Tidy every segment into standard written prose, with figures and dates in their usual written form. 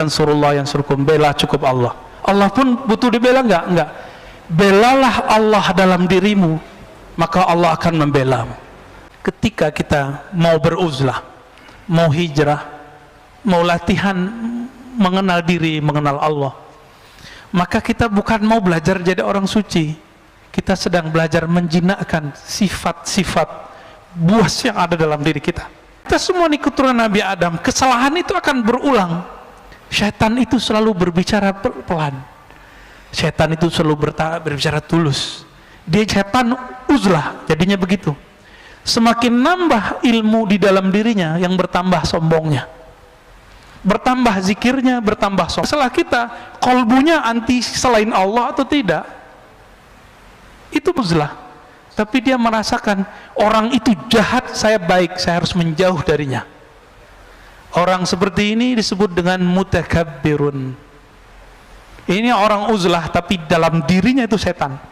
Yansurullah yansurkum, bela cukup Allah. Allah pun butuh dibela enggak? Enggak. Belalah Allah dalam dirimu, maka Allah akan membelamu. Ketika kita mau beruzlah, mau hijrah, mau latihan mengenal diri, mengenal Allah, maka kita bukan mau belajar jadi orang suci, kita sedang belajar menjinakkan sifat-sifat buas yang ada dalam diri kita. Kita semua ini keturunan Nabi Adam, kesalahan itu akan berulang. Syaitan itu selalu berbicara pelan, syaitan itu selalu berbicara tulus. Dia syaitan uzlah, jadinya begitu. Semakin nambah ilmu di dalam dirinya, yang bertambah sombongnya, bertambah zikirnya, bertambah sombong. Setelah kita, kolbunya anti selain Allah atau tidak, itu uzlah. Tapi dia merasakan orang itu jahat, saya baik, saya harus menjauh darinya. Orang seperti ini disebut dengan mutakabbirun. Ini orang uzlah, tapi dalam dirinya itu setan.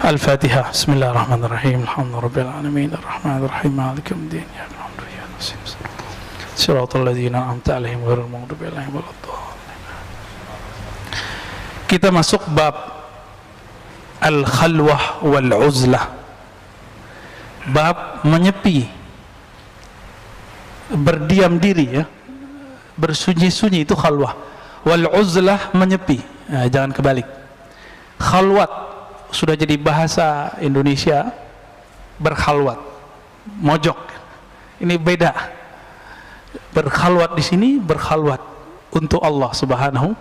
Al-Fatihah. Bismillahirrahmanirrahim. Alhamdulillahirabbil alamin, arrahmanirrahim, maliki yaumiddin. Iyyaka na'budu wa iyyaka nasta'in. Shiratal ladzina an'amta 'alaihim ghairil maghdubi 'alaihim waladdallin. Kita masuk bab al-khalwah wal uzlah. Bab menyepi, berdiam diri, ya, bersunyi-sunyi, itu khalwah. Wal uzlah menyepi. Nah, jangan kebalik. Khalwat sudah jadi bahasa Indonesia, berkhalwat, mojok. Ini beda. Berkhalwat di sini, berkhalwat untuk Allah Subhanahu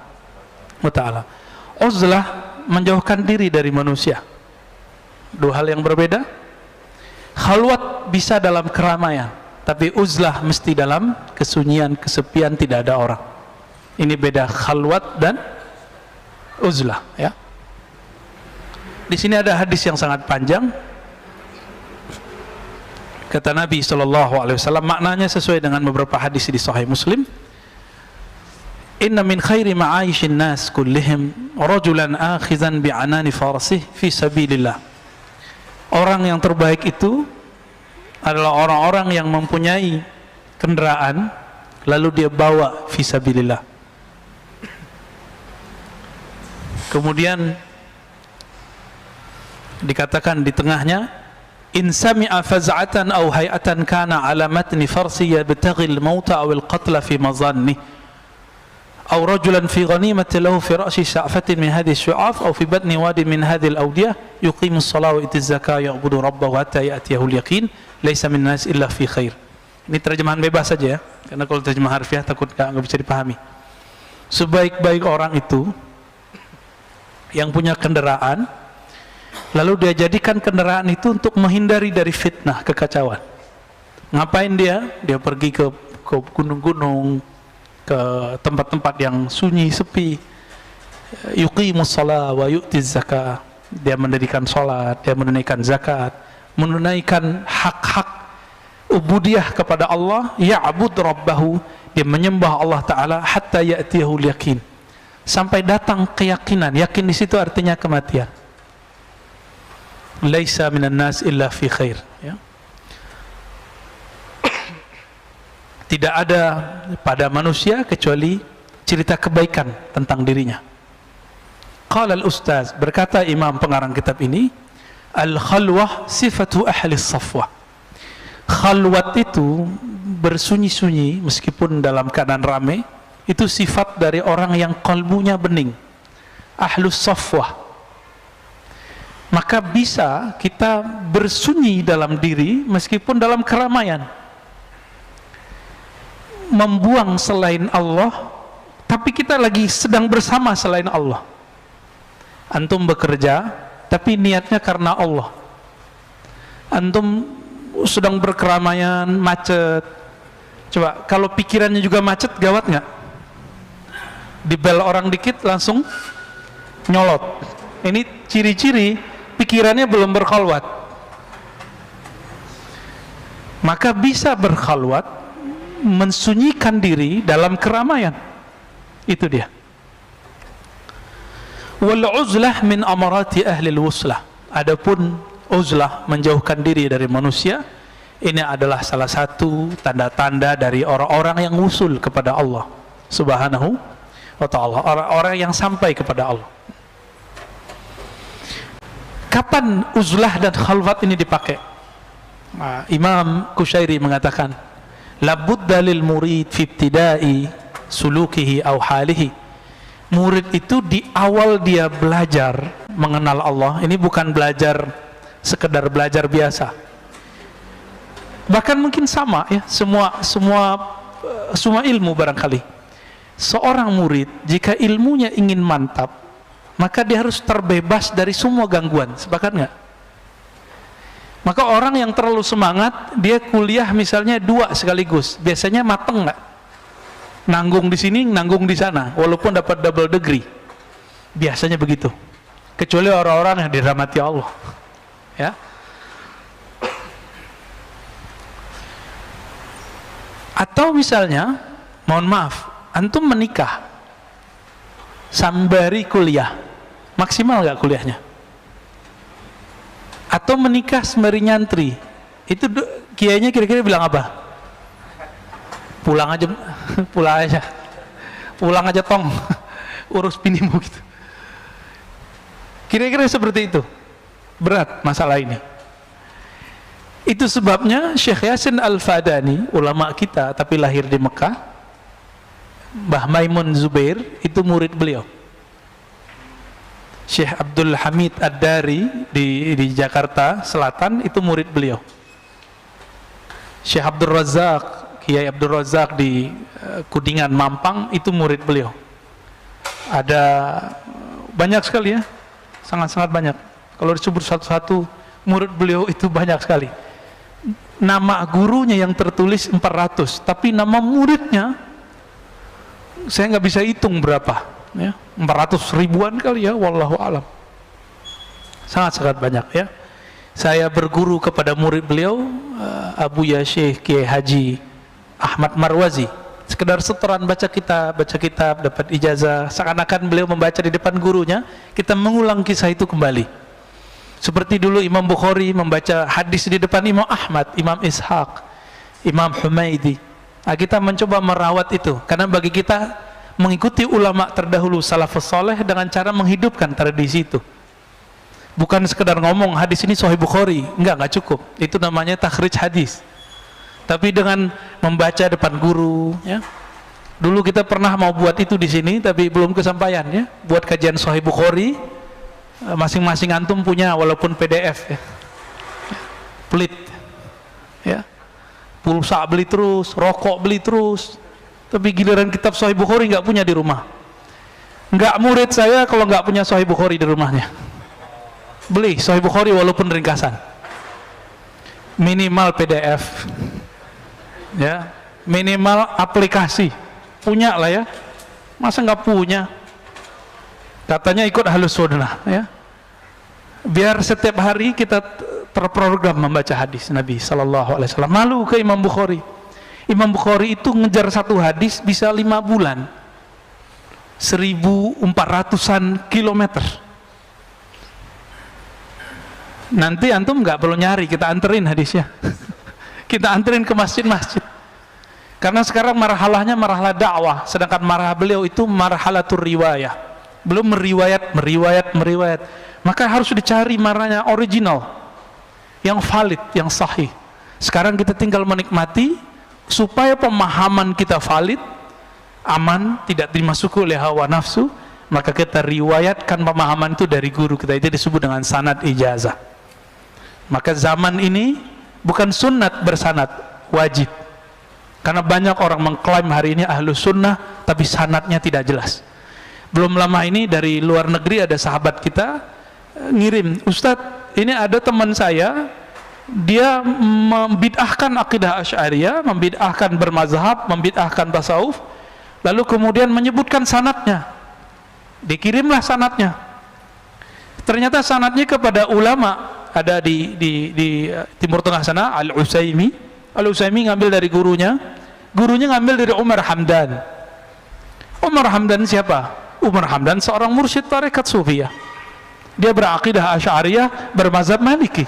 wa ta'ala. Uzlah menjauhkan diri dari manusia. Dua hal yang berbeda. Khalwat bisa dalam keramaian, tapi uzlah mesti dalam kesunyian, kesepian, tidak ada orang. Ini beda khalwat dan uzlah, ya. Di sini ada hadis yang sangat panjang. Kata Nabi SAW, maknanya sesuai dengan beberapa hadis di Sahih Muslim. Inna min khairi ma'aishin nas kullihim rajulan akhizan bi'anani farasih fi sabilillah. Orang yang terbaik itu adalah orang-orang yang mempunyai kendaraan, lalu dia bawa fi sabilillah. Kemudian dikatakan di tengahnya, in sami'a faz'atan aw hay'atan kana ala matni farsi yabtaghi al-mauta aw al-qatla fi mazanni aw rajulan fi ghanimati lahu fi ra'si sha'fatin min hadhihi ash-shu'af aw fi batni wadi min hadhihi al-awdiyah yuqimu as-salata wa yu'ti az-zakata ya'budu rabbahu hatta ya'tiyahu al-yaqin laysa min nas illa fi khair. Ini terjemahan bebas saja, ya, karena kalau terjemah harfiah takut enggak bisa dipahami. Sebaik-baik orang itu yang punya kendaraan, lalu dia jadikan kendaraan itu untuk menghindari dari fitnah, kekacauan. Ngapain dia? Dia pergi ke gunung-gunung, ke tempat-tempat yang sunyi, sepi. Yuqimus shalah wa yu'tiz zakah. Dia mendirikan salat, dia menunaikan zakat, menunaikan hak-hak ubudiyah kepada Allah. Ya'bud rabbahu, dia menyembah Allah Ta'ala hatta ya'tiyahul yakin, sampai datang keyakinan. Yakin di situ artinya kematian. Laisa minan nas illa fi khair, ya. Tidak ada pada manusia kecuali cerita kebaikan tentang dirinya. Qala al-ustaz, berkata imam pengarang kitab ini, al-khalwah sifatu ahli safwah. Khalwat itu bersunyi-sunyi meskipun dalam keadaan ramai, itu sifat dari orang yang kalbunya bening, ahlus safwah. Maka bisa kita bersunyi dalam diri meskipun dalam keramaian, membuang selain Allah, tapi kita lagi sedang bersama selain Allah. Antum bekerja tapi niatnya karena Allah. Antum sedang berkeramaian, macet. Coba kalau pikirannya juga macet, gawat nggak? Dibel orang dikit langsung nyolot. Ini ciri-ciri pikirannya belum berkhalwat. maka bisa berkhalwat, mensunyikan diri dalam keramaian. Itu dia. Wal uzlah min amarati ahli al-wuslah. Adapun uzlah, menjauhkan diri dari manusia, ini adalah salah satu tanda-tanda dari orang-orang yang wusul kepada Allah Subhanahu wa ta'ala, orang-orang yang sampai kepada Allah. Kapan uzlah dan khalwat ini dipakai? Imam Kushairi mengatakan, labudda lil murid fi ibtida'i sulukihi aw halihi. Murid itu di awal dia belajar mengenal Allah, ini bukan belajar sekedar belajar biasa. Bahkan mungkin sama ya, semua ilmu barangkali. Seorang murid jika ilmunya ingin mantap, maka dia harus terbebas dari semua gangguan. Sepakat nggak? Maka orang yang terlalu semangat, dia kuliah misalnya 2 sekaligus, biasanya mateng nggak? Nanggung di sini, nanggung di sana, walaupun dapat double degree. Biasanya begitu. Kecuali orang-orang yang dirahmati Allah. Ya. Atau misalnya, mohon maaf, antum menikah sambari kuliah, maksimal nggak kuliahnya? Atau menikah sembari nyantri, itu kiainya kira-kira bilang apa? Pulang aja, pulang aja tong, urus binimu gitu. Kira-kira seperti itu. Berat masalah ini. Itu sebabnya Syekh Yasin Al-Fadani, ulama kita tapi lahir di Mekah, Mbah Maimun Zubair itu murid beliau. Syekh Abdul Hamid Ad-Dari di Jakarta Selatan itu murid beliau. Syekh Abdul Razak, Kiai Abdul Razak di Kudingan Mampang itu murid beliau. Ada banyak sekali ya, sangat-sangat banyak. Kalau disebut satu-satu murid beliau itu banyak sekali. Nama gurunya yang tertulis 400, tapi nama muridnya saya nggak bisa hitung berapa ya, 400 ribuan kali ya, wallahu alam. Sangat-sangat banyak ya. Saya berguru kepada murid beliau, Abu Ya Syekh Kiai Haji Ahmad Marwazi. Sekedar setoran baca kitab, dapat ijazah, seakan-akan beliau membaca di depan gurunya, kita mengulang kisah itu kembali. Seperti dulu Imam Bukhari membaca hadis di depan Imam Ahmad, Imam Ishaq, Imam Humaidi. Nah, kita mencoba merawat itu, karena bagi kita mengikuti ulama terdahulu salafus saleh dengan cara menghidupkan tradisi itu. Bukan sekedar ngomong hadis ini Sahih Bukhari, enggak cukup. Itu namanya takhrij hadis. Tapi dengan membaca depan guru, ya. Dulu kita pernah mau buat itu di sini, tapi belum kesampaian ya. Buat kajian Sahih Bukhari, masing-masing antum punya walaupun PDF ya. Pelit, ya. Pulsa beli terus, rokok beli terus. Tapi giliran kitab Sahih Bukhari nggak punya di rumah. Nggak murid saya kalau nggak punya Sahih Bukhari di rumahnya. Beli Sahih Bukhari walaupun ringkasan. Minimal PDF. Ya, minimal aplikasi punya lah ya, masa nggak punya? Katanya ikut Ahlus Sunnah ya, biar setiap hari kita terprogram membaca hadis Nabi Sallallahu Alaihi Wasallam. Malu ke Imam Bukhari. Imam Bukhari itu ngejar satu hadis bisa 5 bulan, 1400-an kilometer. Nanti antum nggak perlu nyari, kita anterin hadisnya. Kita anterin ke masjid-masjid. Karena sekarang marhalahnya marhalah dakwah, sedangkan marhalah beliau itu marhalatur riwayah. Belum meriwayat. Maka harus dicari marahnya original, yang valid, yang sahih. Sekarang kita tinggal menikmati supaya pemahaman kita valid, aman, tidak dimasuki oleh hawa nafsu. Maka kita riwayatkan pemahaman itu dari guru kita, itu disebut dengan sanad ijazah. Maka zaman ini bukan sunnat bersanad, wajib. Karena banyak orang mengklaim hari ini Ahlus Sunnah, tapi sanadnya tidak jelas. Belum lama ini dari luar negeri ada sahabat kita ngirim, Ustadz, ini ada teman saya, dia membid'ahkan akidah Asy'ariyah, membid'ahkan bermazhab, membid'ahkan tasawuf, lalu kemudian menyebutkan sanadnya. Dikirimlah sanadnya. Ternyata sanadnya kepada ulama, ada di Timur Tengah sana, Al-Utsaimin, Al-Utsaimin ngambil dari gurunya ngambil dari Umar Hamdan. Umar Hamdan siapa? Umar Hamdan seorang mursyid tarekat Sufiyah. Dia berakidah Asy'ariyah, bermazhab Maliki.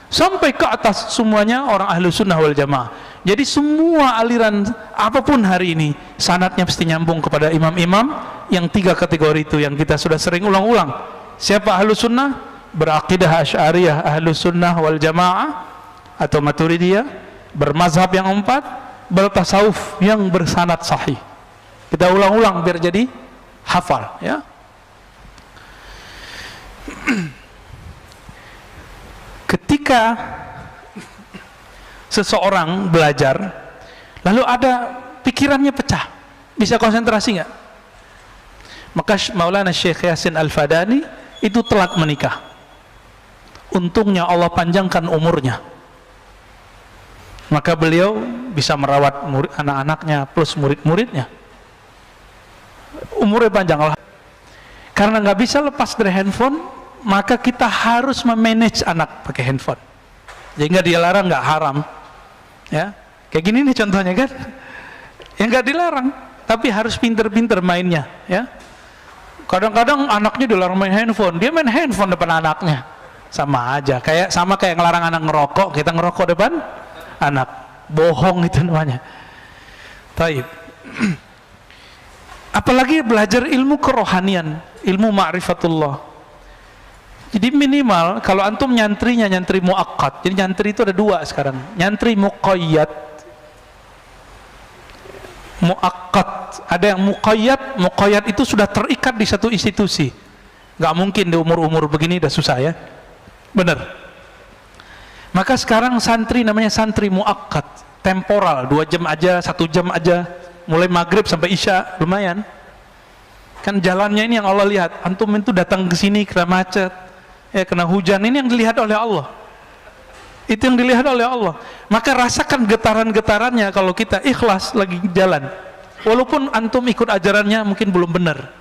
Sampai ke atas semuanya orang ahlu sunnah wal jamaah. Jadi semua aliran apapun hari ini sanadnya pasti nyambung kepada imam-imam yang 3 kategori itu yang kita sudah sering ulang-ulang. Siapa ahlu sunnah? Berakidah Asy'ariyah, ahlu sunnah wal jamaah atau Maturidiyah, bermazhab yang 4, bertasawuf yang bersanad sahih. Kita ulang-ulang biar jadi hafal, ya. Ketika seseorang belajar lalu ada pikirannya pecah, bisa konsentrasi nggak? Maka Maulana Syekh Yasin Al-Fadani itu telat menikah. Untungnya Allah panjangkan umurnya, maka beliau bisa merawat anak-anaknya plus murid-muridnya. Umurnya panjang. Karena nggak bisa lepas dari handphone, maka kita harus memanage anak pakai handphone. Jadi nggak dilarang, nggak haram, ya. Kayak gini nih contohnya kan, yang nggak dilarang, tapi harus pinter-pinter mainnya, ya. Kadang-kadang anaknya dilarang main handphone, dia main handphone depan anaknya, sama aja. Sama kayak ngelarang anak ngerokok, kita ngerokok depan anak, bohong itu namanya. Taib. Apalagi belajar ilmu kerohanian, ilmu ma'rifatullah. Jadi minimal kalau antum nyantrinya nyantri muakkad. Jadi nyantri itu ada 2 sekarang. Nyantri muqayyad, muakkad. Ada yang muqayyad itu sudah terikat di satu institusi. Nggak mungkin di umur-umur begini udah susah, ya. Bener. Maka sekarang santri namanya santri muakkad, temporal, 2 jam aja, 1 jam aja, mulai maghrib sampai isya, lumayan. Kan jalannya ini yang Allah lihat. Antum itu datang ke sini kena macet, ya kena hujan, ini yang dilihat oleh Allah. Itu yang dilihat oleh Allah. Maka rasakan getaran-getarannya kalau kita ikhlas lagi jalan. Walaupun antum ikut ajarannya mungkin belum benar,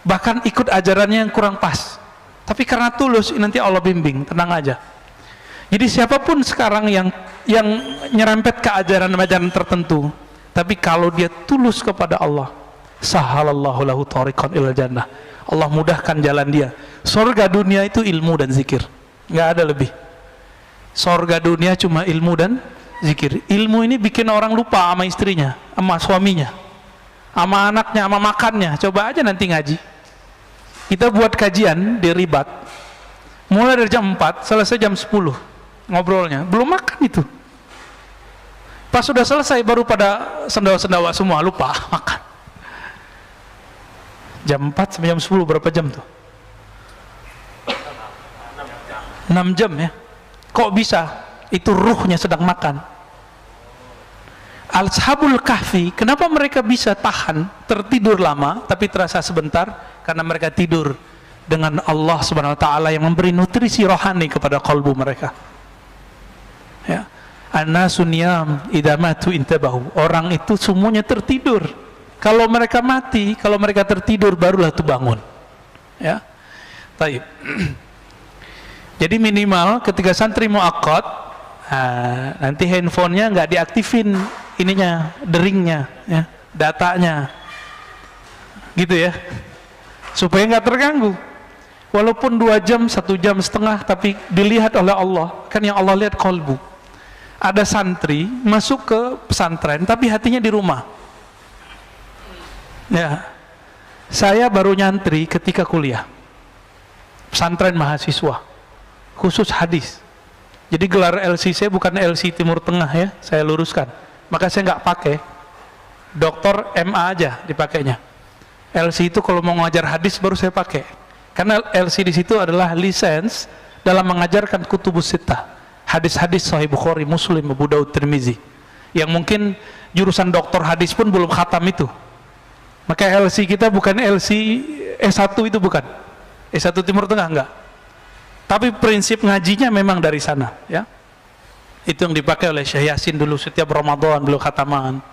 bahkan ikut ajarannya yang kurang pas, tapi karena tulus nanti Allah bimbing, tenang aja. Jadi siapapun sekarang yang nyerempet ke ajaran-ajaran tertentu, tapi kalau dia tulus kepada Allah, sahalallahu lahu tariqan ilal jannah. Allah mudahkan jalan dia. Surga dunia itu ilmu dan zikir, nggak ada lebih. Surga dunia cuma ilmu dan zikir. Ilmu ini bikin orang lupa sama istrinya, sama suaminya, sama anaknya, sama makannya. Coba aja nanti ngaji. Kita buat kajian di Ribat, mulai dari jam 4 selesai jam 10 ngobrolnya, belum makan itu. Pas sudah selesai baru pada sendawa-sendawa semua, lupa makan. Jam 4 sampai jam 10 berapa jam tuh? 6 jam, ya. Kok bisa? Itu ruhnya sedang makan. Ashabul Kahfi, kenapa mereka bisa tahan tertidur lama tapi terasa sebentar? Karena mereka tidur dengan Allah Subhanahu wa taala yang memberi nutrisi rohani kepada kalbu mereka. Ya. An-nasu niyam idza matu intabahu. Orang itu semuanya tertidur. Kalau mereka mati, kalau mereka tertidur barulah itu bangun. Ya. Taib. Jadi minimal ketika santri muakkad, nanti handphonenya nggak diaktifin ininya, deringnya, ya, datanya, gitu ya, supaya nggak terganggu. Walaupun 2 jam, 1 jam setengah, tapi dilihat oleh Allah. Kan yang Allah lihat kolbu. Ada santri masuk ke pesantren, tapi hatinya di rumah. Ya, saya baru nyantri ketika kuliah, pesantren mahasiswa, khusus hadis. Jadi gelar LC saya bukan LC Timur Tengah, ya, saya luruskan. Maka saya nggak pakai doktor MA aja dipakainya. LC itu kalau mau ngajar hadis baru saya pakai. Karena LC di situ adalah lisensi dalam mengajarkan kutubus sittah, hadis-hadis Sahih Bukhari, Muslim, Abu Daud, Tirmizi. Yang mungkin jurusan doktor hadis pun belum khatam itu. Maka LC kita bukan LC S1 itu, bukan S1 Timur Tengah, enggak. Tapi prinsip ngajinya memang dari sana, ya. Itu yang dipakai oleh Syekh Yasin dulu setiap Ramadan beliau khataman.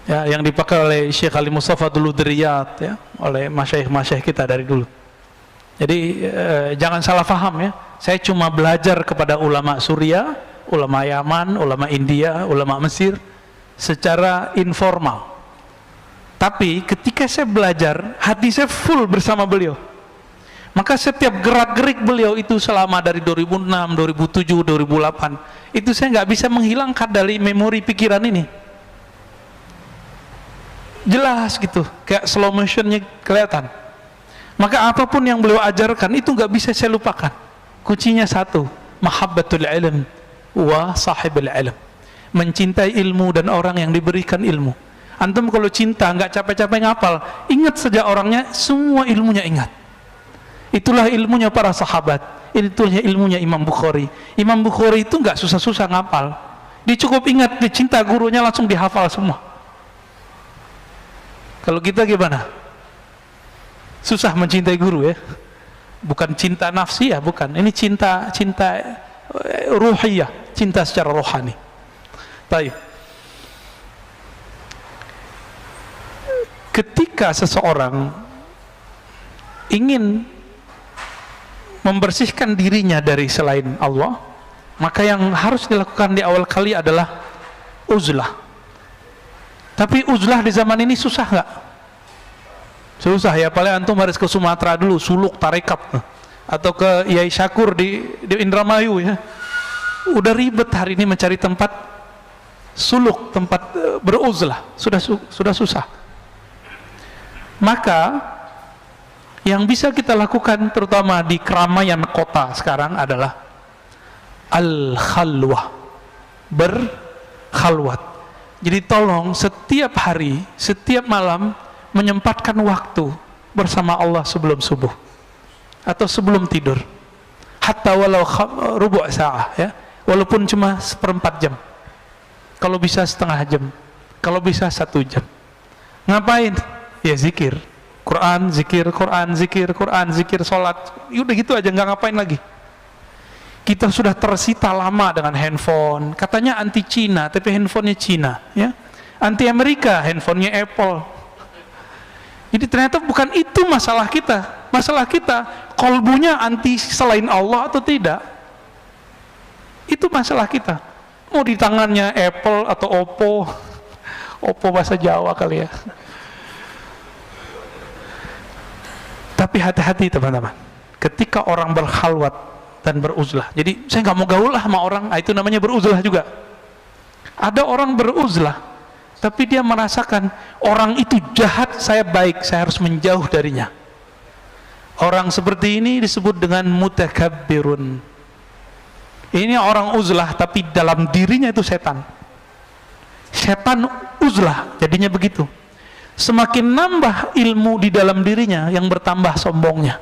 Ya, yang dipakai oleh Syekh Ali Mustafa dulu di Riyadh, ya, oleh masyayikh-masyayikh kita dari dulu. Jadi jangan salah paham, ya. Saya cuma belajar kepada ulama Suriah, ulama Yaman, ulama India, ulama Mesir, secara informal. Tapi ketika saya belajar, hati saya full bersama beliau. Maka setiap gerak-gerik beliau itu selama dari 2006, 2007, 2008, itu saya nggak bisa menghilangkan dari memori pikiran ini. Jelas gitu, kayak slow motionnya kelihatan. Maka apapun yang beliau ajarkan itu nggak bisa saya lupakan. Kuncinya satu, mahabbatul ilm wa sahibul ilm. Mencintai ilmu dan orang yang diberikan ilmu. Antum kalau cinta nggak capek-capek ngapal, ingat saja orangnya, semua ilmunya ingat. Itulah ilmunya para sahabat, itulah ilmunya Imam Bukhari. Imam Bukhari itu nggak susah-susah ngapal, dia cukup ingat, dia cinta gurunya langsung dihafal semua. Kalau kita gimana? Susah mencintai guru ya, bukan cinta nafsi ya, bukan. Ini cinta ruhiyah, cinta secara rohani. Baik. Ketika seseorang ingin membersihkan dirinya dari selain Allah, maka yang harus dilakukan di awal kali adalah uzlah. Tapi uzlah di zaman ini susah nggak? Susah ya, paling antum harus ke Sumatera dulu, suluk tarekat, atau ke Yai Syakur di Indramayu ya. Udah ribet hari ini mencari tempat suluk, tempat beruzlah, sudah susah. Maka yang bisa kita lakukan terutama di keramaian kota sekarang adalah al-khalwah, berkhalwat. Jadi tolong setiap hari, setiap malam menyempatkan waktu bersama Allah sebelum subuh atau sebelum tidur, hatta walau rubu' sa'ah ya, walaupun cuma seperempat jam, kalau bisa setengah jam, kalau bisa 1 jam. Ngapain? Ya zikir Quran, zikir Quran, zikir Quran, zikir sholat, udah gitu aja, nggak ngapain lagi. Kita sudah tersita lama dengan handphone, katanya anti Cina, tapi handphonenya Cina ya. Anti Amerika, handphonenya Apple. Jadi ternyata bukan itu masalah kita. Masalah kita, kolbunya anti selain Allah atau tidak. Itu masalah kita. Mau di tangannya Apple atau Oppo, Oppo bahasa Jawa kali ya. Tapi hati-hati teman-teman, ketika orang berkhalwat dan beruzlah. Jadi saya nggak mau gaul lah sama orang, itu namanya beruzlah juga. Ada orang beruzlah, tapi dia merasakan orang itu jahat, saya baik, saya harus menjauh darinya. Orang seperti ini disebut dengan mutakabbirun. Ini orang uzlah, tapi dalam dirinya itu setan. Setan uzlah, jadinya begitu. Semakin nambah ilmu di dalam dirinya, yang bertambah sombongnya,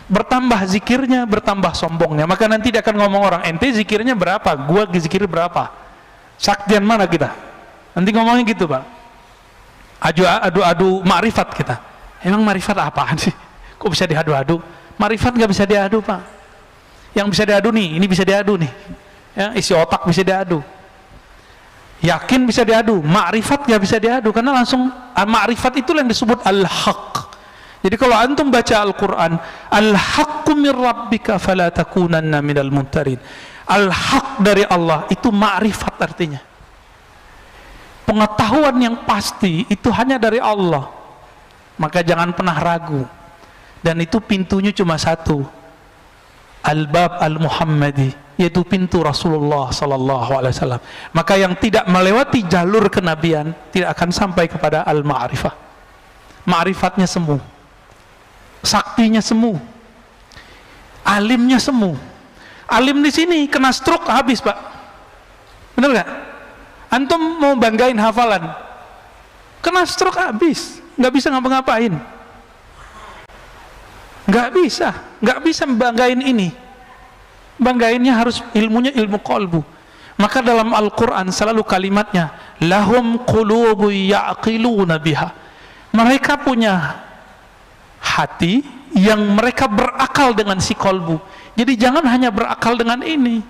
bertambah zikirnya, bertambah sombongnya. Maka nanti dia akan ngomong orang, ente zikirnya berapa, gua zikir berapa, saktian mana kita, nanti ngomongnya gitu pak. Adu makrifat kita. Emang makrifat apaan sih, kok bisa diadu-adu? Makrifat nggak bisa diadu pak. Yang bisa diadu nih, ini bisa diadu nih ya, isi otak bisa diadu, yakin bisa diadu, makrifat nggak bisa diadu, karena langsung makrifat itu yang disebut al-haq. Jadi kalau antum baca Al-Quran, al-haqqu min rabbika fala takunanna minal mumtarin, al-haq dari Allah itu makrifat, artinya pengetahuan yang pasti itu hanya dari Allah. Maka jangan pernah ragu, dan itu pintunya cuma satu, al-bab al-muhammadi, yaitu pintu Rasulullah sallallahu alaihi wasallam. Maka yang tidak melewati jalur kenabian tidak akan sampai kepada al-ma'rifah. Ma'rifatnya semu, saktinya semu, alimnya semu. Alim di sini kena stroke habis pak, bener nggak? Antum mau banggain hafalan, kena stroke habis, nggak bisa ngapa-ngapain, nggak bisa membanggain ini. Banggainnya harus ilmunya ilmu qalbu. Maka dalam Al-Quran selalu kalimatnya lahum qulubu ya'qiluna biha, mereka punya hati yang mereka berakal dengan si qalbu. Jadi jangan hanya berakal dengan ini,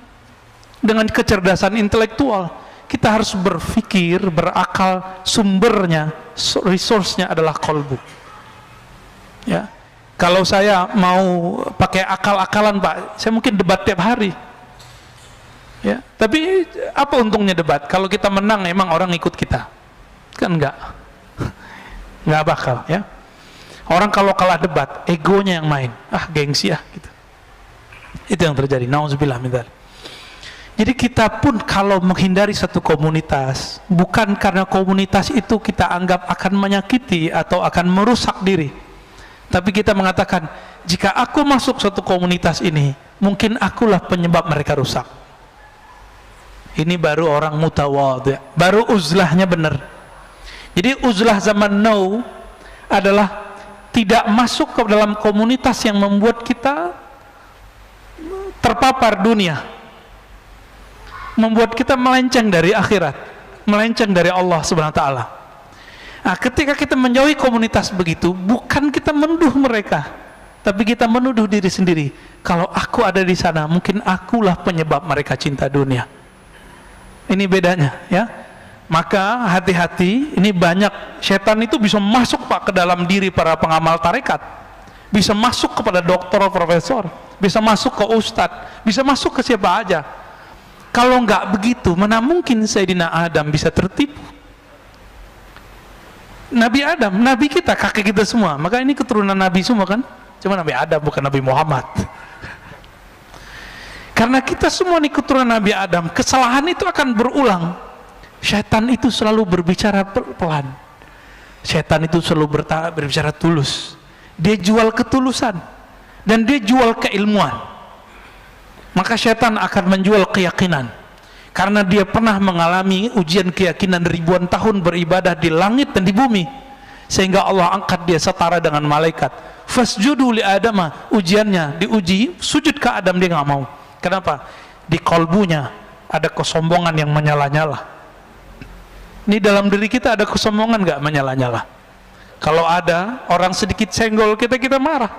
dengan kecerdasan intelektual. Kita harus berpikir, berakal, sumbernya, resource-nya adalah qalbu ya. Kalau saya mau pakai akal-akalan pak, saya mungkin debat tiap hari. Ya, tapi apa untungnya debat? Kalau kita menang emang orang ikut kita? Kan enggak. Enggak bakal, ya. Orang kalau kalah debat, egonya yang main. Gengsi gitu. Itu yang terjadi. Nauzubillah min dzalik. Jadi kita pun kalau menghindari satu komunitas, bukan karena komunitas itu kita anggap akan menyakiti atau akan merusak diri, tapi kita mengatakan, jika aku masuk satu komunitas ini, mungkin akulah penyebab mereka rusak. Ini baru orang mutawadhi', baru uzlahnya benar. Jadi uzlah zaman now adalah tidak masuk ke dalam komunitas yang membuat kita terpapar dunia, membuat kita melenceng dari akhirat, melenceng dari Allah Subhanahu wa taala. Nah, ketika kita menjauhi komunitas begitu, bukan kita menuduh mereka, tapi kita menuduh diri sendiri. Kalau aku ada di sana, mungkin akulah penyebab mereka cinta dunia. Ini bedanya, ya. Maka hati-hati, ini banyak setan itu bisa masuk Pak ke dalam diri para pengamal tarekat, bisa masuk kepada dokter, profesor, bisa masuk ke ustadz, bisa masuk ke siapa aja. Kalau nggak begitu, mana mungkin Sayyidina Adam bisa tertipu? Nabi Adam, Nabi kita, kakek kita semua. Maka ini keturunan Nabi semua kan? Cuma Nabi Adam, bukan Nabi Muhammad. Karena kita semua ini keturunan Nabi Adam, kesalahan itu akan berulang. Syaitan itu selalu berbicara pelan. Syaitan itu selalu berbicara tulus. Dia jual ketulusan dan dia jual keilmuan. Maka syaitan akan menjual keyakinan, karena dia pernah mengalami ujian keyakinan ribuan tahun beribadah di langit dan di bumi, sehingga Allah angkat dia setara dengan malaikat. Fasjudu li Adama, ujiannya diuji sujud ke Adam, dia nggak mau. Kenapa? Di kolbunya ada kesombongan yang menyala-nyala. Ini dalam diri kita ada kesombongan nggak menyala-nyala? Kalau ada, orang sedikit senggol kita marah,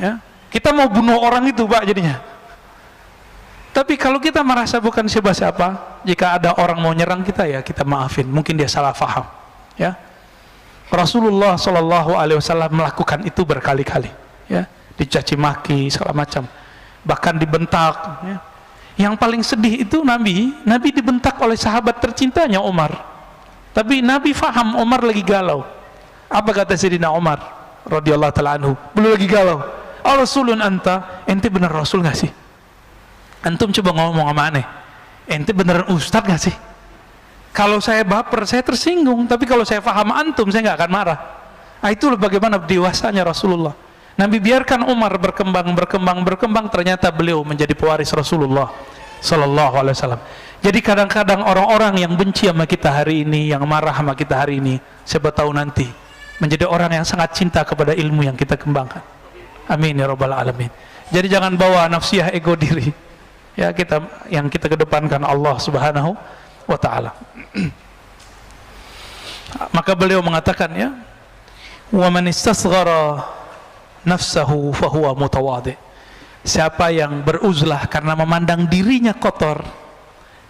ya, kita mau bunuh orang itu Pak jadinya. Tapi kalau kita merasa bukan siapa-siapa, jika ada orang mau nyerang kita, ya kita maafin, mungkin dia salah faham, ya. Rasulullah Shallallahu Alaihi Wasallam melakukan itu berkali-kali, ya, dicaci maki segala macam, bahkan dibentak, ya. Yang paling sedih itu Nabi dibentak oleh sahabat tercintanya Umar, tapi Nabi faham Umar lagi galau. Apa kata Sayyidina Umar radhiyallahu ta'ala anhu? Belum lagi galau. Rasulun anta, ente bener Rasul gak sih? Antum coba ngomong sama aneh, ente beneran Ustadz gak sih? Kalau saya baper, saya tersinggung, tapi kalau saya faham antum, saya gak akan marah. Nah, itulah bagaimana dewasanya Rasulullah. Nabi biarkan Umar berkembang, ternyata beliau menjadi pewaris Rasulullah Sallallahu Alaihi Wasallam. Jadi kadang-kadang orang-orang yang benci sama kita hari ini, yang marah sama kita hari ini, siapa tahu nanti menjadi orang yang sangat cinta kepada ilmu yang kita kembangkan. Amin ya rabbal alamin. Jadi jangan bawa nafsiyah ego diri, ya, yang kita kedepankan Allah Subhanahu wa taala. Maka beliau mengatakan, ya, wa man istasghara nafsahu fahuwa mutawadhi. Siapa yang beruzlah karena memandang dirinya kotor,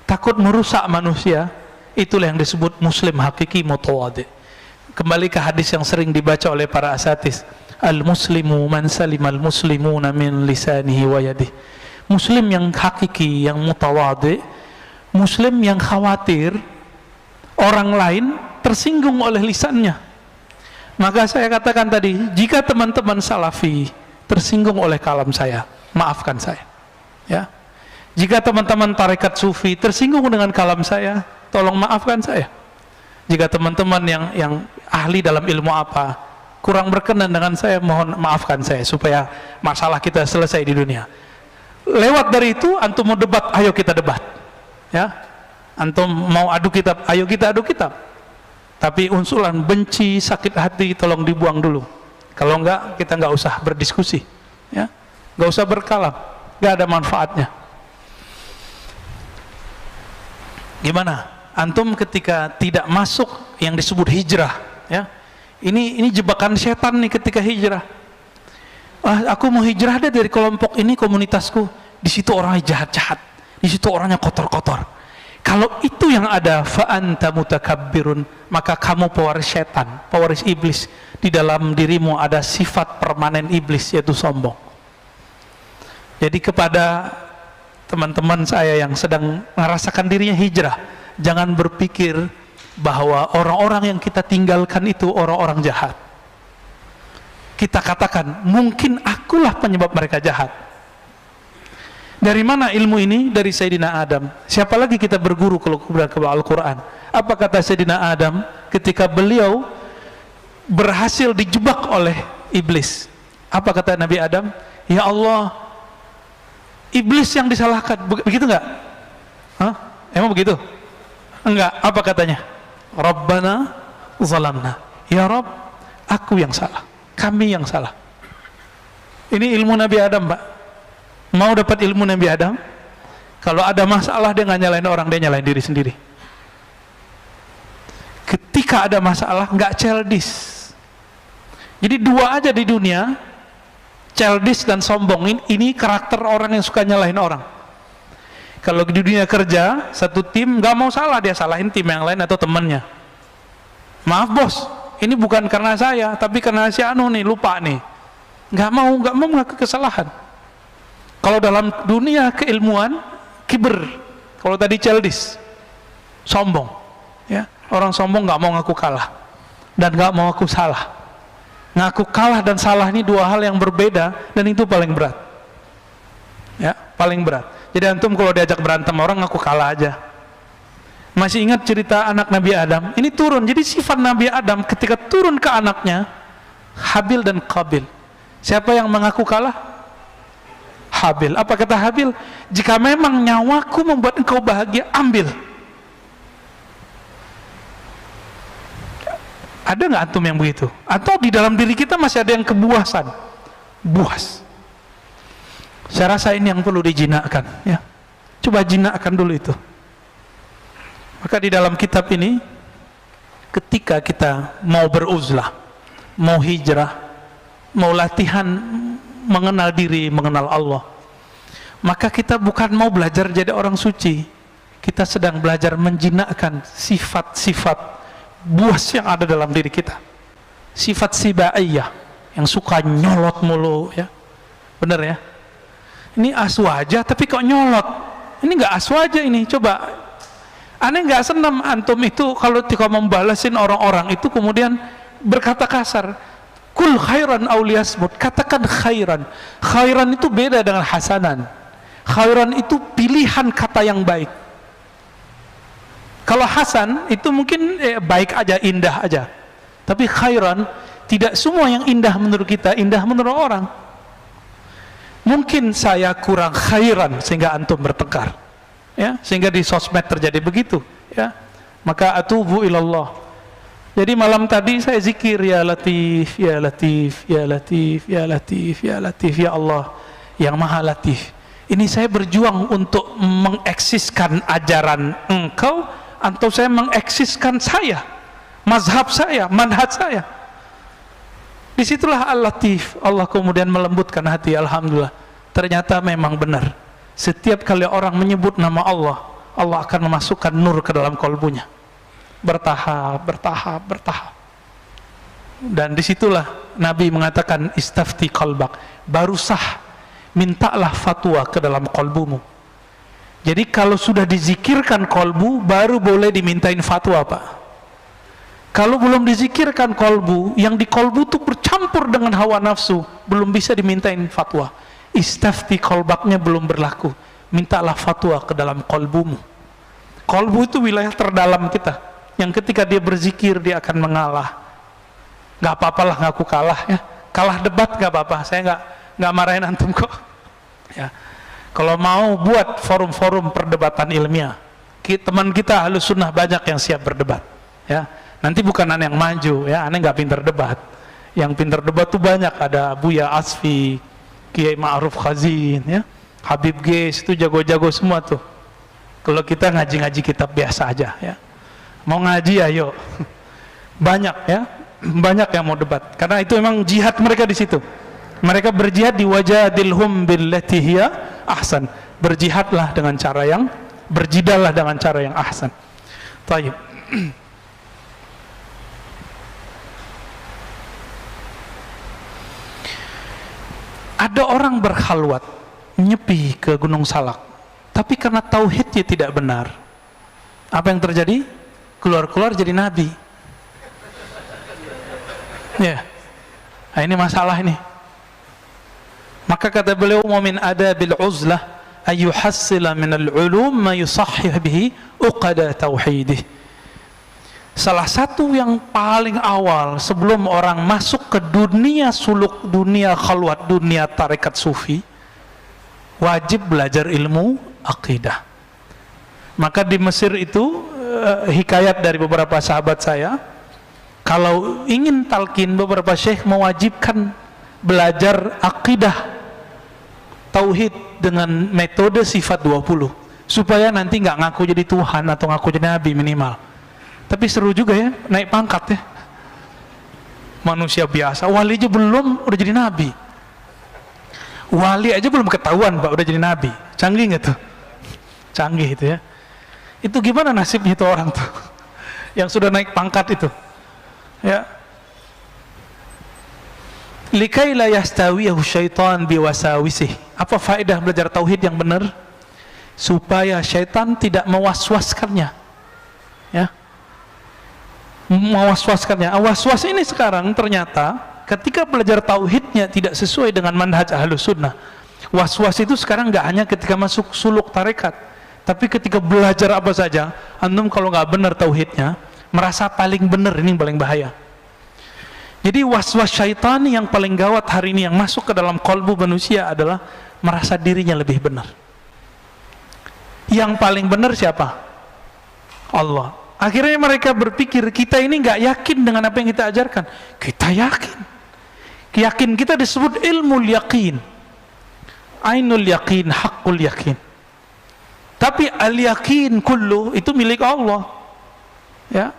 takut merusak manusia, itulah yang disebut muslim hakiki mutawadhi. Kembali ke hadis yang sering dibaca oleh para asatis, al-muslimu man salimal muslimuna min lisanihi wa yadihi. Muslim yang hakiki, yang mutawadhi, muslim yang khawatir orang lain tersinggung oleh lisannya. Maka saya katakan tadi, jika teman-teman salafi tersinggung oleh kalam saya, maafkan saya, ya. Jika teman-teman tarekat sufi tersinggung dengan kalam saya, tolong maafkan saya. Jika teman-teman yang ahli dalam ilmu apa kurang berkenan dengan saya, mohon maafkan saya, supaya masalah kita selesai di dunia. Lewat dari itu, antum mau debat, ayo kita debat, ya. Antum mau adu kitab, ayo kita adu kitab. Tapi unsuran benci, sakit hati, tolong dibuang dulu. Kalau enggak, kita enggak usah berdiskusi, ya, enggak usah berkalam, enggak ada manfaatnya. Gimana? Antum ketika tidak masuk yang disebut hijrah, ya, ini jebakan setan nih ketika hijrah. Aku mau hijrah deh dari kelompok ini, komunitasku, di situ orangnya jahat-jahat, di situ orangnya kotor-kotor. Kalau itu yang ada, fa'anta mutakabbirun, maka kamu pewaris setan, pewaris iblis. Di dalam dirimu ada sifat permanen iblis, yaitu sombong. Jadi kepada teman-teman saya yang sedang merasakan dirinya hijrah, jangan berpikir bahwa orang-orang yang kita tinggalkan itu orang-orang jahat. Kita katakan, mungkin akulah penyebab mereka jahat. Dari mana ilmu ini? Dari Sayyidina Adam. Siapa lagi kita berguru kalau ke Al-Quran? Apa kata Sayyidina Adam ketika beliau berhasil dijebak oleh iblis? Apa kata Nabi Adam? Ya Allah, iblis yang disalahkan. Begitu enggak? Hah? Emang begitu? Enggak. Apa katanya? Rabbana zalamna. Ya Rabb, aku yang salah, kami yang salah. Ini ilmu Nabi Adam, Pak. Mau dapat ilmu Nabi Adam? Kalau ada masalah dia nggak nyalain orang, dia nyalain diri sendiri. Ketika ada masalah nggak childish. Jadi dua aja di dunia, childish dan sombong. Ini karakter orang yang suka nyalahin orang. Kalau di dunia kerja, satu tim nggak mau salah, dia salahin tim yang lain atau temannya. Maaf bos, ini bukan karena saya, tapi karena si Anu nih, lupa nih. Nggak mau mengaku kesalahan. Kalau dalam dunia keilmuan, kiber. Kalau tadi childish, sombong. Ya, orang sombong nggak mau ngaku kalah dan nggak mau ngaku salah. Ngaku kalah dan salah ini dua hal yang berbeda, dan itu paling berat. Ya, paling berat. Jadi antum kalau diajak berantem orang ngaku kalah aja. Masih ingat cerita anak Nabi Adam? Ini turun. Jadi sifat Nabi Adam ketika turun ke anaknya, Habil dan Qabil. Siapa yang mengaku kalah? Habil. Apa kata Habil? Jika memang nyawaku membuat engkau bahagia, ambil. Ada nggak antum yang begitu? Atau di dalam diri kita masih ada yang kebuasan? Buas. Saya rasa ini yang perlu dijinakkan, ya. Coba jinakkan dulu itu. Maka di dalam kitab ini, ketika kita mau beruzlah, mau hijrah, mau latihan mengenal diri, mengenal Allah, maka kita bukan mau belajar jadi orang suci. Kita sedang belajar menjinakkan sifat-sifat buas yang ada dalam diri kita. Sifat sibaiyah, yang suka nyolot mulu, ya. Benar ya? Ini aswaja tapi kok nyolot. Ini nggak aswaja ini. Coba, aneh nggak senam antum itu kalau tika membalasin orang-orang itu kemudian berkata kasar. Kul khairan auliyasmut. Katakan khairan. Khairan itu beda dengan hasanan. Khairan itu pilihan kata yang baik. Kalau hasan itu mungkin baik aja, indah aja. Tapi khairan, tidak semua yang indah menurut kita indah menurut orang. Mungkin saya kurang khairan sehingga antum bertengkar, ya, sehingga di sosmed terjadi begitu, ya. Maka atubu ilallah. Jadi malam tadi saya zikir, ya Latif, ya Latif, ya Latif, ya Latif, ya Latif, ya Allah yang Maha Latif. Ini saya berjuang untuk mengeksiskan ajaran engkau, atau saya mengeksiskan saya, mazhab saya, manhaj saya. Disitulah Al-Latif. Allah kemudian melembutkan hati. Alhamdulillah, ternyata memang benar. Setiap kali orang menyebut nama Allah, Allah akan memasukkan nur ke dalam kolbunya. Bertahap, bertahap, bertahap. Dan disitulah Nabi mengatakan, istafti qalbak, baru sah, mintalah fatwa ke dalam kolbumu. Jadi kalau sudah dizikirkan kolbu, baru boleh dimintain fatwa, Pak. Kalau belum dizikirkan kolbu, yang di kolbu itu bercampur dengan hawa nafsu, belum bisa dimintain fatwa. Istafti kolbaknya belum berlaku, mintalah fatwa ke dalam kolbumu. Kolbu itu wilayah terdalam kita, yang ketika dia berzikir dia akan mengalah. Gak apa-apalah ngaku kalah, ya. Kalah debat gak apa-apa, saya gak marahin antum kok, ya. Kalau mau buat forum-forum perdebatan ilmiah, teman kita Ahlus Sunnah banyak yang siap berdebat, ya. Nanti bukan aneh yang maju, ya, aneh nggak pintar debat. Yang pintar debat tuh banyak, ada Buya Asfi, Kiai Ma'ruf Khazin, ya, Habib Ges, itu jago-jago semua tuh. Kalau kita ngaji-ngaji kitab biasa aja, ya. Mau ngaji ayo, banyak, ya, banyak yang mau debat. Karena itu memang jihad mereka di situ. Mereka berjihad di wajadilhum billati hiya ahsan. Berjihadlah dengan cara yang, berjidallah dengan cara yang ahsan. Taib. Ada orang berkhalwat, nyepi ke Gunung Salak, tapi karena tauhidnya tidak benar, apa yang terjadi? Keluar-keluar jadi nabi. Ya, nah, ini masalah ini. Maka kata beliau, wa min adabil uzlah ayuhassila minal ulum ma yusahhih bihi uqada tauhidih. Salah satu yang paling awal sebelum orang masuk ke dunia suluk, dunia khalwat, dunia tarekat sufi, wajib belajar ilmu akidah. Maka di Mesir itu hikayat dari beberapa sahabat saya, kalau ingin talqin, beberapa syekh mewajibkan belajar akidah tauhid dengan metode sifat 20 supaya nanti nggak ngaku jadi Tuhan atau ngaku jadi Nabi minimal. Tapi seru juga ya, naik pangkat ya. Manusia biasa, wali aja belum udah jadi Nabi. Wali aja belum ketahuan Pak udah jadi Nabi. Canggih nggak tuh? Canggih itu ya. Itu gimana nasibnya itu orang tuh yang sudah naik pangkat itu ya. Likai la yastawiyahu syaitan biwasawisih. Apa faedah belajar tauhid yang benar? Supaya syaitan tidak mewaswaskannya ya, mewaswaskannya. Was-was ini sekarang ternyata ketika belajar tauhidnya tidak sesuai dengan manhaj ahlus sunnah, was-was itu sekarang nggak hanya ketika masuk suluk tarekat, tapi ketika belajar apa saja, antum kalau nggak benar tauhidnya merasa paling benar, ini yang paling bahaya. Jadi was-was syaitan yang paling gawat hari ini yang masuk ke dalam kolbu manusia adalah merasa dirinya lebih benar. Yang paling benar siapa? Allah. Akhirnya mereka berpikir kita ini nggak yakin dengan apa yang kita ajarkan. Kita yakin. Yakin kita disebut ilmu yakin, ainul yakin, hakul yakin. Tapi al-yakin kullu itu milik Allah ya.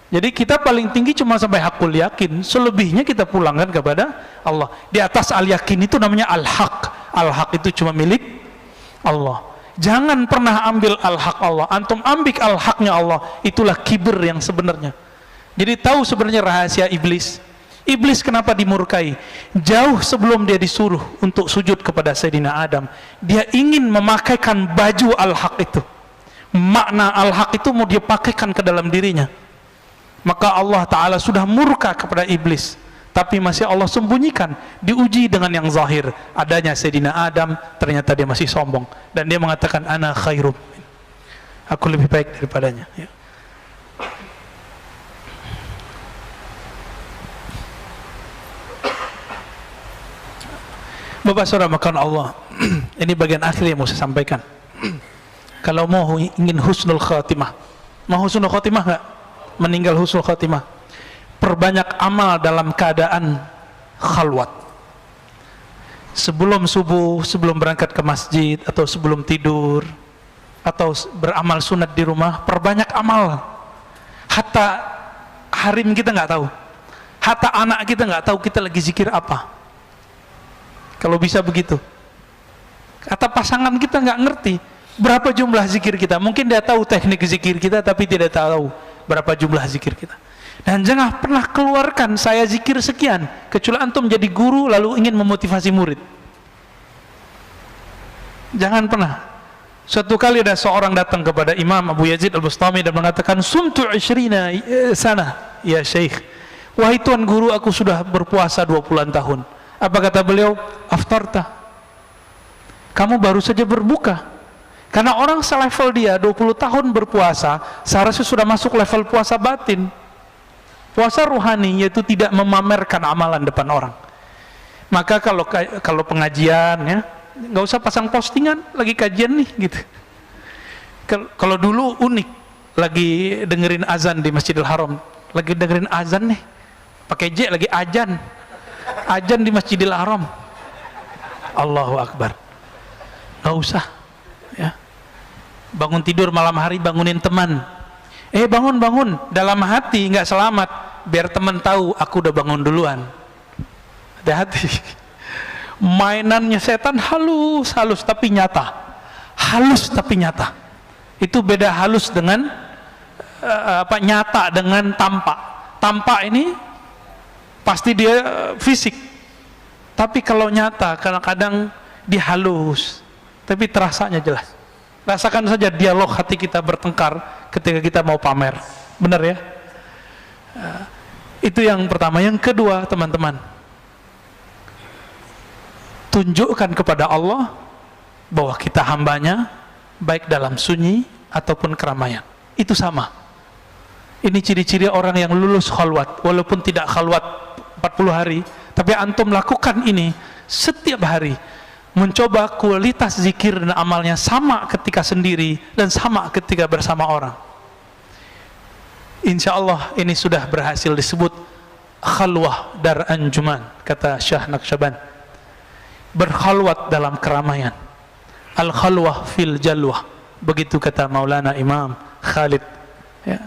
Jadi kita paling tinggi cuma sampai hakul yakin, selebihnya kita pulangkan kepada Allah. Di atas al-yakin itu namanya al-haq. Al-haq itu cuma milik Allah. Jangan pernah ambil al-haq Allah. Antum ambil al-haqnya Allah, itulah kibir yang sebenarnya. Jadi tahu sebenarnya rahasia iblis. Iblis kenapa dimurkai? Jauh sebelum dia disuruh untuk sujud kepada Sayyidina Adam, dia ingin memakaikan baju al-haq itu. Makna al-haq itu mau dia pakaikan ke dalam dirinya. Maka Allah Ta'ala sudah murka kepada iblis, tapi masih Allah sembunyikan, diuji dengan yang zahir. Adanya Sayyidina Adam, ternyata dia masih sombong, dan dia mengatakan ana khairum, aku lebih baik daripadanya ya. Bapak saudara makan Allah, ini bagian akhir yang mau saya sampaikan. Kalau mau ingin husnul khatimah, mau husnul khatimah nggak? Meninggal husnul khatimah, perbanyak amal dalam keadaan khalwat. Sebelum subuh, sebelum berangkat ke masjid, atau sebelum tidur, atau beramal sunat di rumah, perbanyak amal. Hatta harim kita nggak tahu, hatta anak kita nggak tahu kita lagi zikir apa. Kalau bisa begitu. Kata pasangan kita nggak ngerti berapa jumlah zikir kita. Mungkin dia tahu teknik zikir kita, tapi tidak tahu berapa jumlah zikir kita. Dan jangan pernah keluarkan saya zikir sekian, kecuali antum jadi guru lalu ingin memotivasi murid. Jangan pernah. Suatu kali ada seorang datang kepada Imam Abu Yazid Al-Bustami dan mengatakan, sumtu 20 sana ya Syekh, wahai tuan guru, aku sudah berpuasa 20 tahun. Apa kata beliau? Aftarta, kamu baru saja berbuka. Karena orang selevel dia 20 tahun berpuasa, seharusnya sudah masuk level puasa batin. Puasa ruhani, yaitu tidak memamerkan amalan depan orang. Maka kalau pengajian ya, nggak usah pasang postingan lagi kajian nih gitu. Kalau dulu unik, lagi dengerin azan di Masjidil Haram, lagi dengerin azan nih, pakai J lagi azan di Masjidil Haram. Allahu Akbar. Nggak usah. Ya. Bangun tidur malam hari, bangunin teman, bangun dalam hati nggak selamat, biar teman tahu aku udah bangun duluan. Hati-hati. Mainannya setan halus tapi nyata, itu beda. Halus dengan nyata dengan tampak ini pasti dia fisik, tapi kalau nyata kadang-kadang dia halus tapi terasanya jelas. Rasakan saja dialog hati kita bertengkar ketika kita mau pamer. Benar ya? Itu yang pertama. Yang kedua, teman-teman, tunjukkan kepada Allah bahwa kita hambanya, baik dalam sunyi ataupun keramaian. Itu sama. Ini ciri-ciri orang yang lulus khalwat. Walaupun tidak khalwat 40 hari, tapi antum lakukan ini setiap hari. Mencoba kualitas zikir dan amalnya sama ketika sendiri dan sama ketika bersama orang. Insya Allah ini sudah berhasil disebut khalwah dar anjuman, kata Syekh Naqsyaband. Berkhalwat dalam keramaian. Al-khalwah fil jalwah, begitu kata Maulana Imam Khalid ya,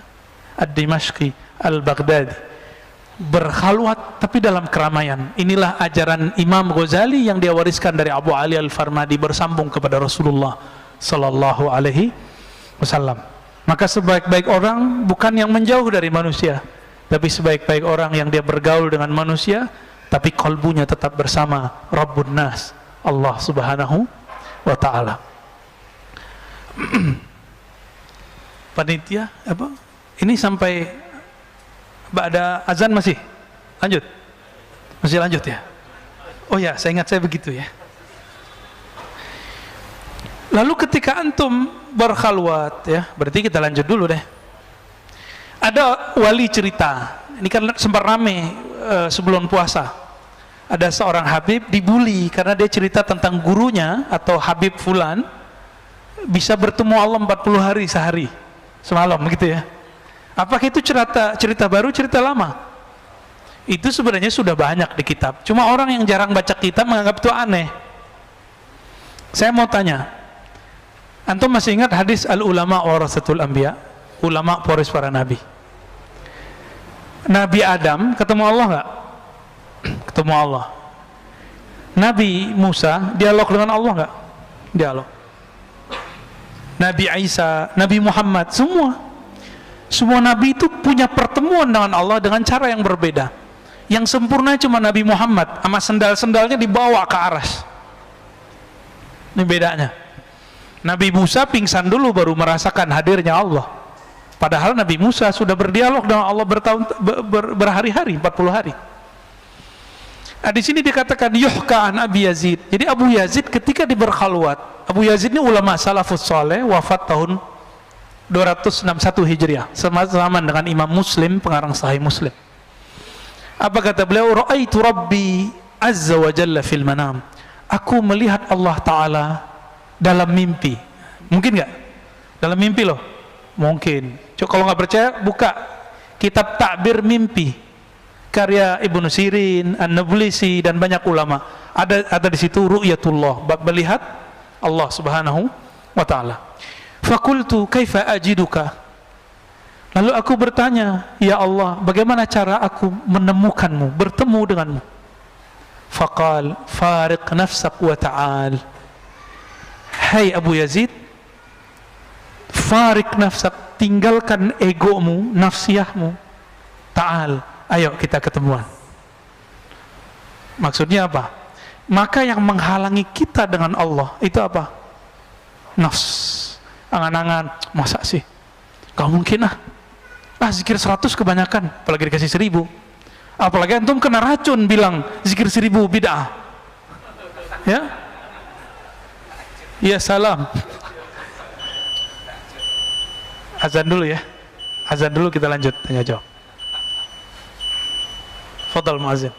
Ad-Dimashqi Al-Baghdadi. Berkhalwat tapi dalam keramaian. Inilah ajaran Imam Ghazali yang dia wariskan dari Abu Ali Al-Farmadi, bersambung kepada Rasulullah sallallahu alaihi wasallam. Maka sebaik-baik orang bukan yang menjauh dari manusia, tapi sebaik-baik orang yang dia bergaul dengan manusia tapi kalbunya tetap bersama Rabbun Nas, Allah Subhanahu wa taala. Panitia apa? Ini sampai ba'da azan masih lanjut? Masih lanjut ya? Oh ya, saya ingat saya begitu ya. Lalu ketika antum berkhalwat ya, berarti kita lanjut dulu deh. Ada wali cerita, ini kan sempat rame sebelum puasa. Ada seorang Habib dibully karena dia cerita tentang gurunya atau Habib Fulan bisa bertemu Allah 40 hari sehari semalam gitu ya. Apakah itu cerita baru, cerita lama? Itu sebenarnya sudah banyak di kitab. Cuma orang yang jarang baca kitab menganggap itu aneh. Saya mau tanya, antum masih ingat hadis al-ulama warasatul anbiya? Ulama pewaris para nabi. Nabi Adam ketemu Allah nggak? Ketemu Allah. Nabi Musa dialog dengan Allah nggak? Dialog. Nabi Isa, Nabi Muhammad, semua nabi itu punya pertemuan dengan Allah dengan cara yang berbeda. Yang sempurna cuma Nabi Muhammad, sama sendal-sendalnya dibawa ke aras. Ini bedanya. Nabi Musa pingsan dulu baru merasakan hadirnya Allah. Padahal Nabi Musa sudah berdialog dengan Allah berhari-hari, 40 hari. Nah, di sini dikatakan yuhka an Abi Yazid. Jadi Abu Yazid ketika berkhalwat, Abu Yazid ini ulama salafus saleh, wafat tahun 261 Hijriah, sama dengan Imam Muslim, pengarang Sahih Muslim. Apa kata beliau? Ra'aitu Rabbi Azza wa Jalla fil manam. Aku melihat Allah Ta'ala dalam mimpi. Mungkin nggak? Dalam mimpi loh? Mungkin. Coba kalau nggak percaya, buka kitab Ta'bir Mimpi, karya Ibnu Sirin, An-Nablisi, dan banyak ulama. Ada di situ ru'yatullah, melihat Allah Subhanahu wa Ta'ala. Fakultu kaifa ajiduka. Lalu aku bertanya, ya Allah, bagaimana cara aku menemukanmu, bertemu denganmu? Faqal fariq nafsak wa ta'al. Hai Abu Yazid, fariq nafsak, tinggalkan egomu, nafsiyahmu, ta'al, ayo kita ketemuan. Maksudnya apa? Maka yang menghalangi kita dengan Allah itu apa? Nafs. Angan-angan, masa sih? Gak mungkin zikir 100 kebanyakan, apalagi dikasih 1000. Apalagi antum kena racun bilang zikir 1000 bid'ah. Ya? Ya salam. Azan dulu ya. Azan dulu kita lanjut tanya jawab. Fadhal muazzin.